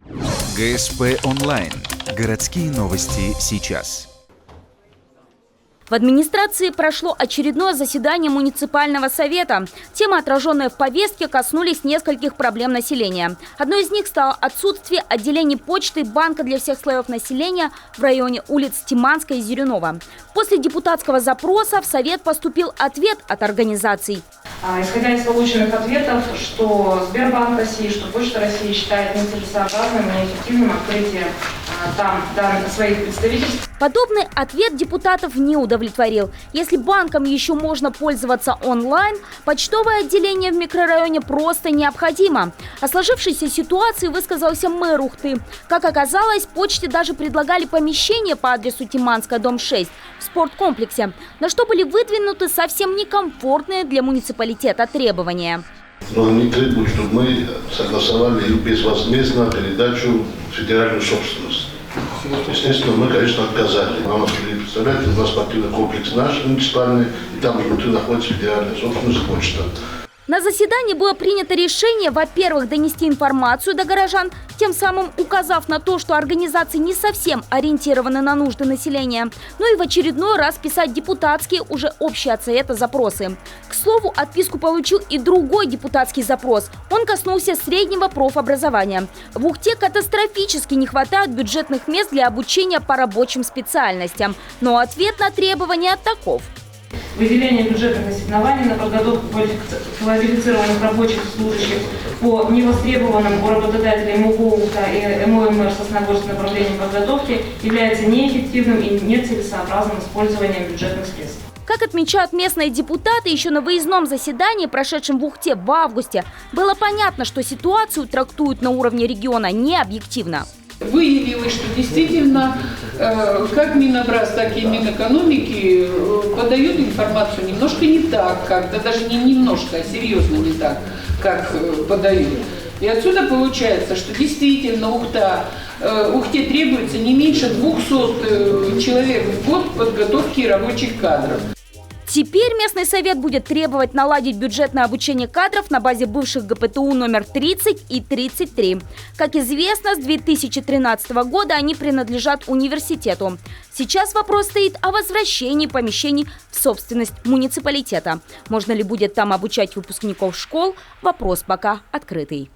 ГСП онлайн. Городские новости сейчас. В администрации прошло очередное заседание муниципального совета. Темы, отраженные в повестке, коснулись нескольких проблем населения. Одной из них стало отсутствие отделений почты и банка для всех слоев населения в районе улиц Тиманская и Зеленова. После депутатского запроса в совет поступил ответ от организаций. Исходя из полученных ответов, что Сбербанк России, что Почта России считает нецелесообразным и неэффективным открытие там своих представительств. Подобный ответ депутатов не удовлетворил. Если банком еще можно пользоваться онлайн, почтовое отделение в микрорайоне просто необходимо. О сложившейся ситуации высказался мэр Ухты. Как оказалось, почте даже предлагали помещение по адресу Тиманская, дом 6 в спорткомплексе, на что были выдвинуты совсем некомфортные для муниципалитета требования. Но они требуют, чтобы мы согласовали безвозмездно передачу в федеральную собственность. Естественно, мы, конечно, отказали. Представляете, у нас спортивный комплекс наш муниципальный, и там внутри находится федеральная собственность почта. На заседании было принято решение, во-первых, донести информацию до горожан, тем самым указав на то, что организации не совсем ориентированы на нужды населения, ну и в очередной раз писать депутатские, уже общие от совета, запросы. К слову, отписку получил и другой депутатский запрос. Он коснулся среднего профобразования. В Ухте катастрофически не хватает бюджетных мест для обучения по рабочим специальностям. Но ответ на требования таков. Выделение бюджетных ассигнований на подготовку квалифицированных рабочих служащих по невостребованным у работодателей МУГУ Ухта и МОМР Сосногорск направлениям подготовки является неэффективным и нецелесообразным использованием бюджетных средств. Как отмечают местные депутаты, еще на выездном заседании, прошедшем в Ухте в августе, было понятно, что ситуацию трактуют на уровне региона необъективно. Выявилось, что действительно как Минобраз, так и Минэкономики подают информацию немножко не так, да даже не немножко, а серьезно не так, как подают. И отсюда получается, что действительно Ухте требуется не меньше 200 человек в год подготовки рабочих кадров. Теперь местный совет будет требовать наладить бюджетное обучение кадров на базе бывших ГПТУ номер 30 и 33. Как известно, с 2013 года они принадлежат университету. Сейчас вопрос стоит о возвращении помещений в собственность муниципалитета. Можно ли будет там обучать выпускников школ? Вопрос пока открытый.